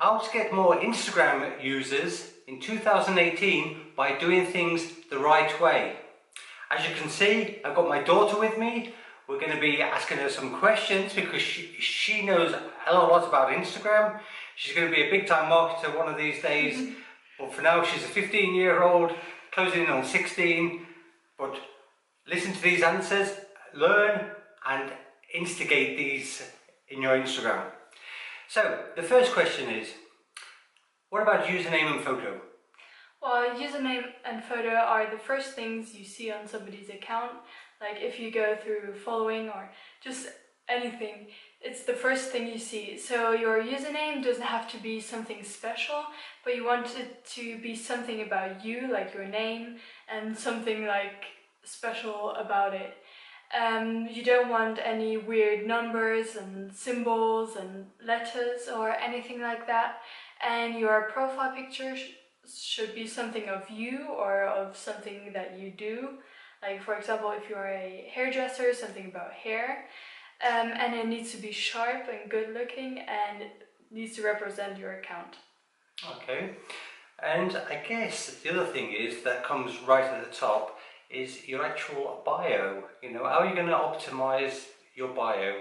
How to get more Instagram users in 2018 by doing things the right way. As you can see, I've got my daughter with me. We're going to be asking her some questions because she knows a lot about Instagram. She's going to be a big time marketer one of these days. But for now, she's a 15-year-old, closing in on 16. But listen to these answers, learn and instigate these in your Instagram. So, the first question is, what about username and photo? Well, username and photo are the first things you see on somebody's account. Like if you go through following or just anything, it's the first thing you see. So your username doesn't have to be something special, but you want it to be something about you, like your name, and something like special about it. You don't want any weird numbers and symbols and letters or anything like that. And your profile picture should be something of you or of something that you do. Like for example, if you're a hairdresser, something about hair. And it needs to be sharp and good looking and it needs to represent your account. Okay, and I guess the other thing is that comes right at the top is your actual bio. You know, how are you going to optimize your bio?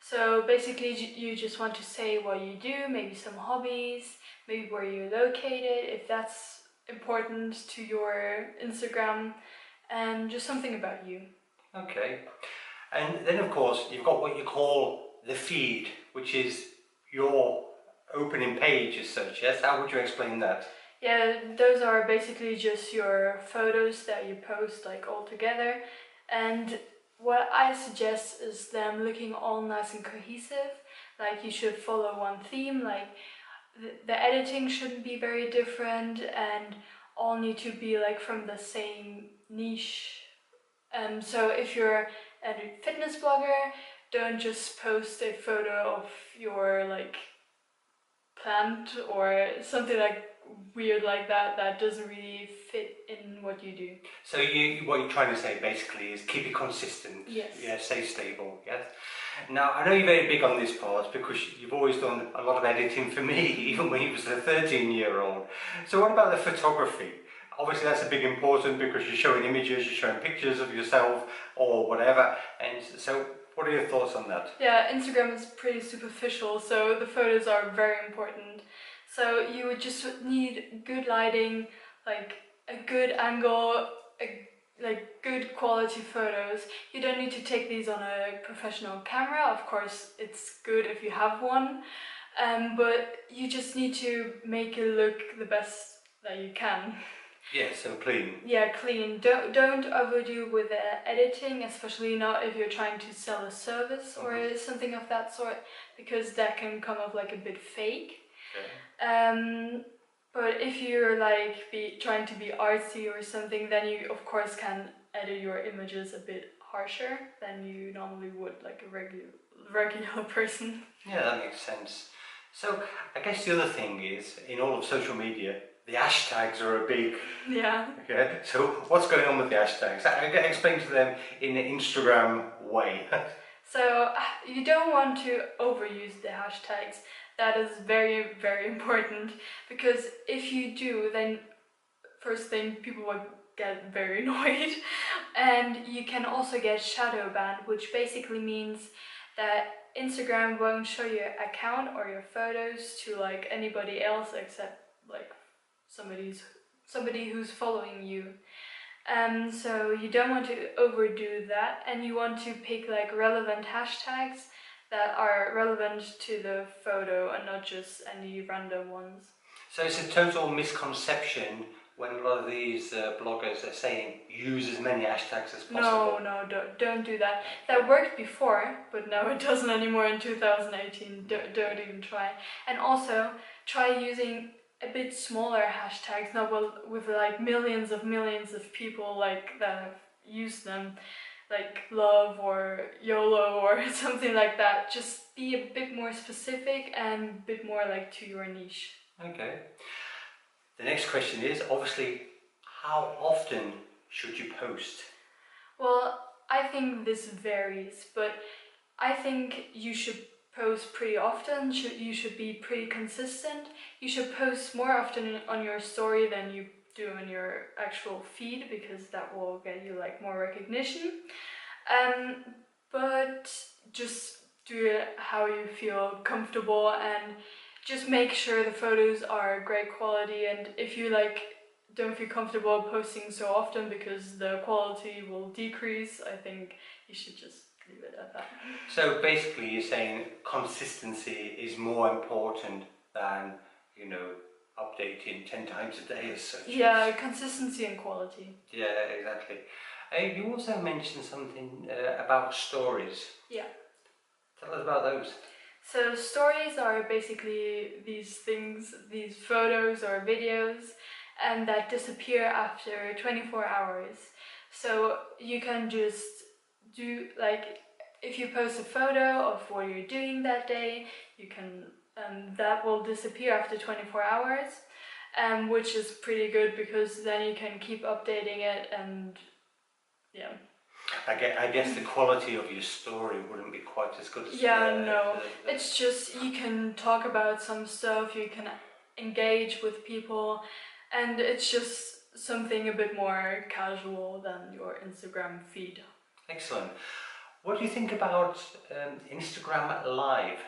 So basically you just want to say what you do, maybe some hobbies, maybe where you're located, if that's important to your Instagram, and just something about you. Okay, and then of course you've got what you call the feed, which is your opening page as such, yes? How would you explain that? Yeah, those are basically just your photos that you post like all together, and what I suggest is them looking all nice and cohesive. Like you should follow one theme, like the editing shouldn't be very different and all need to be like from the same niche. So if you're a fitness blogger, don't just post a photo of your like plant or something like weird like that doesn't really fit in what you do. So what you're trying to say basically is keep it consistent. Yes. Yeah, stay stable. Yes. Now I know you're very big on this part because you've always done a lot of editing for me, even when you was a 13-year-old. So what about the photography? Obviously that's a big important because you're showing images, you're showing pictures of yourself or whatever. And so what are your thoughts on that? Yeah, Instagram is pretty superficial, so the photos are very important. So you would just need good lighting, like a good angle, like good quality photos. You don't need to take these on a professional camera. Of course, it's good if you have one, but you just need to make it look the best that you can. Yeah, so clean. Yeah, clean. Don't overdo with the editing, especially not if you're trying to sell a service or something of that sort, because that can come off like a bit fake. Okay. But if you're like trying to be artsy or something, then you of course can edit your images a bit harsher than you normally would, like a regular person. Yeah, that makes sense. So I guess the other thing is, in all of social media, the hashtags are a big... Yeah. Okay, so what's going on with the hashtags? Explain to them in an Instagram way. So you don't want to overuse the hashtags. That is very, very important, because if you do, then first thing, people will get very annoyed, and you can also get shadow banned, which basically means that Instagram won't show your account or your photos to like anybody else except like somebody who's following you. So you don't want to overdo that, and you want to pick like relevant hashtags that are relevant to the photo and not just any random ones. So it's a total misconception when a lot of these bloggers are saying use as many hashtags as possible. No, don't do that. That worked before, but no, it doesn't anymore in 2018. Don't even try. And also try using a bit smaller hashtags, not with like millions of people like that have used them, like love or YOLO or something like that. Just be a bit more specific and a bit more like to your niche. Okay. The next question is, obviously, how often should you post? Well, I think this varies, but I think you should post pretty often. You should be pretty consistent. You should post more often on your story than you do on your actual feed, because that will get you like more recognition. But just do it how you feel comfortable, and just make sure the photos are great quality. And if you like don't feel comfortable posting so often because the quality will decrease, I think you should just leave it at that. So basically you're saying consistency is more important than, you know, updating 10 times a day as such. Yeah, consistency and quality. Yeah, exactly. You also mentioned something about stories. Yeah. Tell us about those. So stories are basically these things, these photos or videos, and that disappear after 24 hours. So you can just do, like, if you post a photo of what you're doing that day, you can, that will disappear after 24 hours, which is pretty good because then you can keep updating it. And yeah. I guess the quality of your story wouldn't be quite as good as no. It's just you can talk about some stuff, you can engage with people, and it's just something a bit more casual than your Instagram feed. Excellent. What do you think about Instagram Live?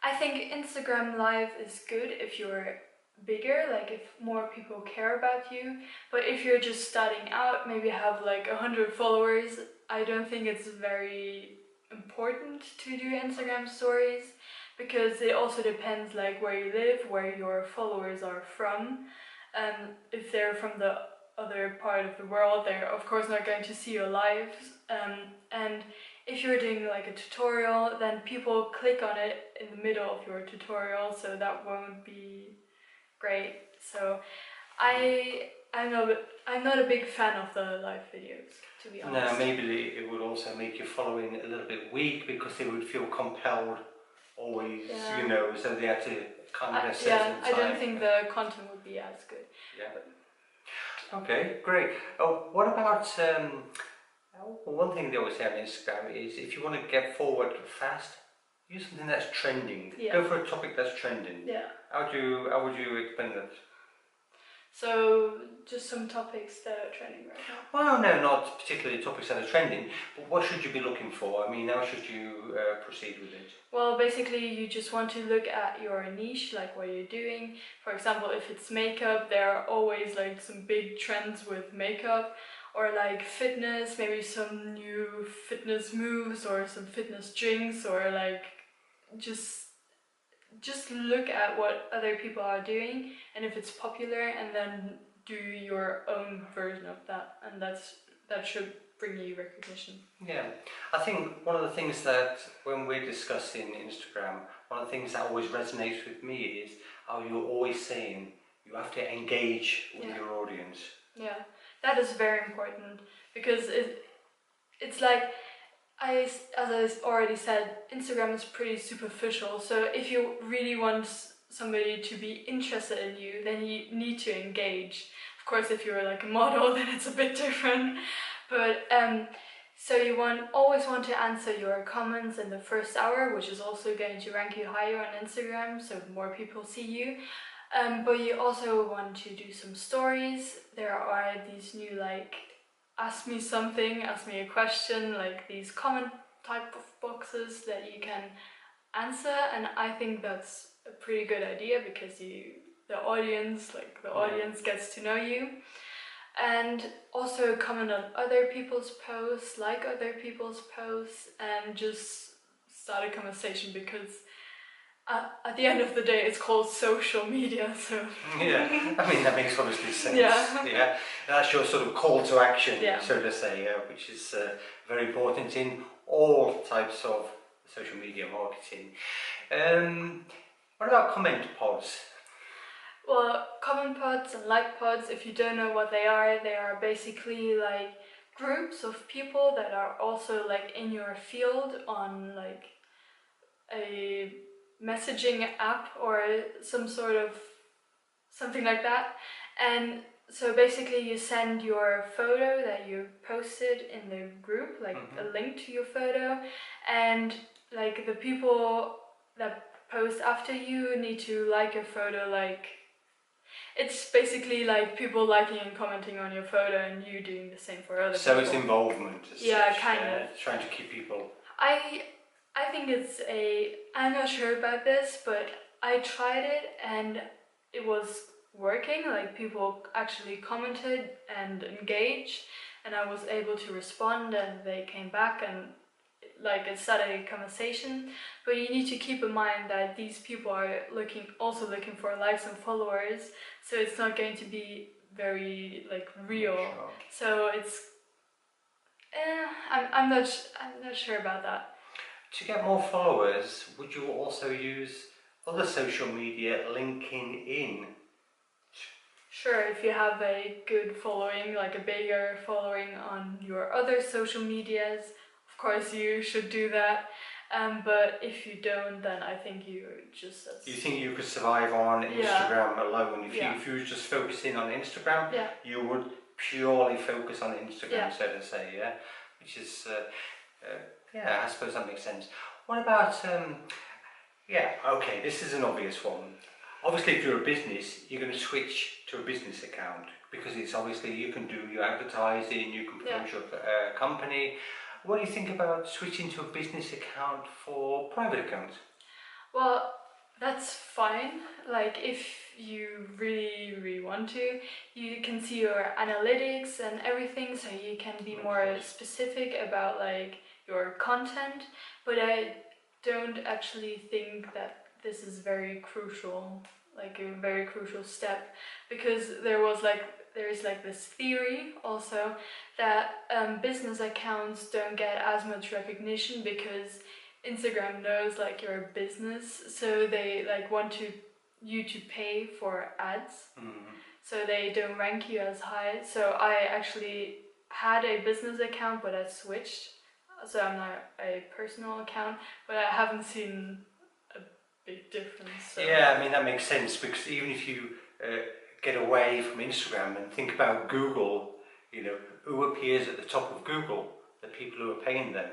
I think Instagram Live is good if you're bigger, like if more people care about you. But if you're just starting out, maybe have like 100 followers, I don't think it's very important to do Instagram stories, because it also depends like where you live, where your followers are from. If they're from the other part of the world, they're of course not going to see your lives. And if you're doing like a tutorial, then people click on it in the middle of your tutorial, so that won't be great. So I'm not a big fan of the live videos, to be honest. No, maybe it would also make your following a little bit weak, because they would feel compelled always, you know, so they had to come at a certain time. I don't think the content would be as good. Yeah. Okay, great. Oh, what about one thing they always say on Instagram is, if you want to get forward fast, use something that's trending. Yeah. Go for a topic that's trending. Yeah. How would you explain that? So just some topics that are trending right now. Well, no, not particularly topics that are trending, but what should you be looking for? I mean, how should you proceed with it? Well, basically you just want to look at your niche, like what you're doing. For example, if it's makeup, there are always like some big trends with makeup, or like fitness, maybe some new fitness moves or some fitness drinks, or like just look at what other people are doing, and if it's popular, and then do your own version of that, and that should bring you recognition. Yeah, I think one of the things that when we're discussing Instagram, one of the things that always resonates with me is how you're always saying you have to engage with your audience. Yeah, that is very important, because it's like, as I already said, Instagram is pretty superficial. So if you really want somebody to be interested in you, then you need to engage. Of course, if you're like a model, then it's a bit different. But so you always want to answer your comments in the first hour, which is also going to rank you higher on Instagram, so more people see you. But you also want to do some stories. There are these new like ask me something, ask me a question, like these comment type of boxes that you can answer, and I think that's a pretty good idea, because the audience gets to know you. And also comment on other people's posts, like other people's posts, and just start a conversation, because at the end of the day it's called social media, so... Yeah, I mean that makes obviously sense. Yeah. That's your sort of call to action, so to say, which is very important in all types of social media marketing. What about comment pods? Well, comment pods and like pods, if you don't know what they are basically like groups of people that are also like in your field on like a messaging app or some sort of something like that. And so basically you send your photo that you posted in the group, like a link to your photo, and like the people that post after you need to like your photo, like it's basically like people liking and commenting on your photo and you doing the same for other people. So it's involvement as yeah, such, kind of. trying to keep people. I think it's I'm not sure about this, but I tried it and it was working. Like people actually commented and engaged, and I was able to respond, and they came back and like it started a conversation. But you need to keep in mind that these people are also looking for likes and followers, so it's not going to be very like real. Sure. So it's I'm not sure about that. To get more followers, would you also use other social media linking in? Sure, if you have a good following, like a bigger following on your other social medias, of course you should do that. But if you don't, then I think you just... You think you could survive on Instagram alone? If you were just focusing on Instagram, you would purely focus on Instagram, so to say, yeah? Which is, yeah, I suppose that makes sense. What about, yeah, okay, this is an obvious one. Obviously, if you're a business, you're going to switch to a business account because it's obviously you can do your advertising, you can promote your company. What do you think about switching to a business account for private accounts? Well, that's fine. Like if you really want to, you can see your analytics and everything, so you can be more specific about like your content. But I don't actually think that this is very crucial, like a very crucial step, because there is this theory also that business accounts don't get as much recognition because Instagram knows like you're a business, so they like want you to pay for ads, so they don't rank you as high. So I actually had a business account, but I switched, so I'm not a personal account, but I haven't seen a big difference. So. Yeah, I mean that makes sense, because even if you get away from Instagram and think about Google, you know, who appears at the top of Google? The people who are paying them.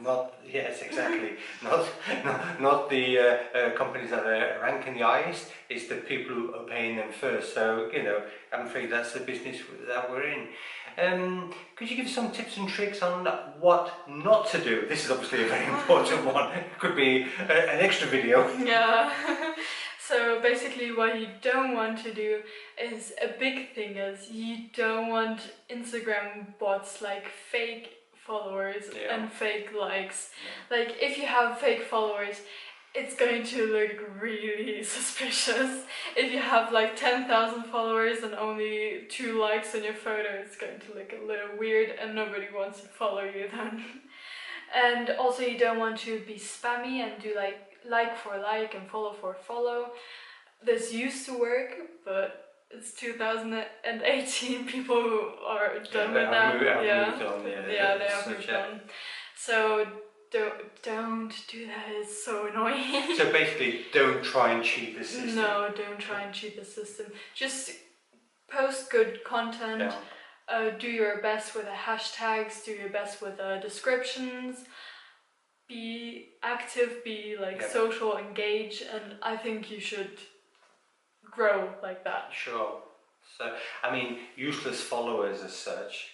Not, yes, exactly. not the companies that are ranking the highest. It's the people who are paying them first. So you know, I'm afraid that's the business that we're in. Could you give some tips and tricks on what not to do? This is obviously a very important one. It could be an extra video. Yeah. So basically, what you don't want to do is a big thing. Is you don't want Instagram bots like fake followers and fake likes. Like if you have fake followers, it's going to look really suspicious. If you have like 10,000 followers and only 2 likes on your photo, it's going to look a little weird and nobody wants to follow you then. And also you don't want to be spammy and do like for like and follow for follow. This used to work, but it's 2018, people are done with that. They have moved on. So don't do that, it's so annoying. So basically, don't try and cheat the system. No, don't try and cheat the system. Just post good content, do your best with the hashtags, do your best with the descriptions, be active, be social, engage, and I think you should grow like that. Sure. So, I mean, useless followers as such,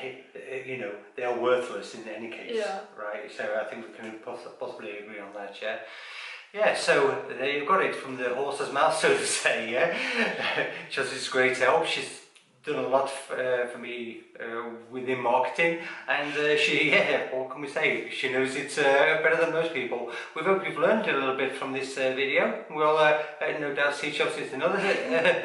they are worthless in any case, right? So I think we can possibly agree on that, yeah? Yeah, so there you've got it from the horse's mouth, so to say, yeah? Chelsea's great help. She's done a lot for me within marketing, and what can we say? She knows it better than most people. We hope you've learned a little bit from this video. We'll no doubt see Chelsea at another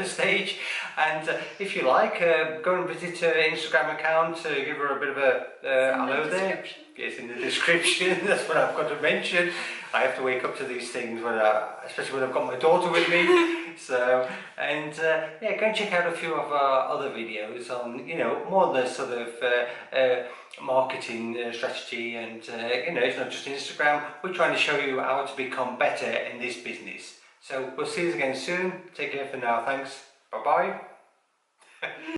stage, and if you like, go and visit her Instagram account, give her a bit of a hello there. Yes, in the description. That's what I've got to mention. I have to wake up to these things, especially when I've got my daughter with me. So, and yeah, go and check out a few of our other videos on, more the sort of marketing strategy, and it's not just Instagram. We're trying to show you how to become better in this business. So we'll see you again soon. Take care for now. Thanks. Bye bye.